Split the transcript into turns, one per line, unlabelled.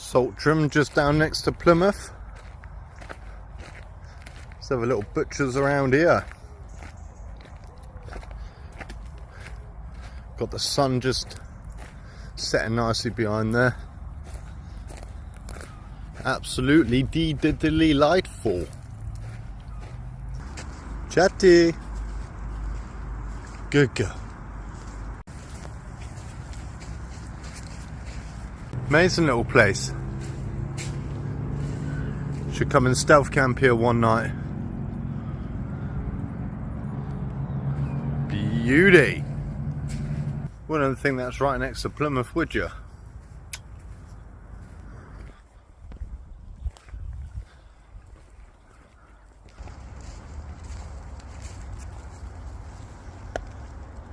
Saltram just down next to Plymouth. Let's have a little butcher's around here. Got the sun just setting nicely behind there. Absolutely delightful. Chatty. Good girl. Amazing little place. Should come and stealth camp here one night. Beauty. Wouldn't think that's right next to Plymouth, would you?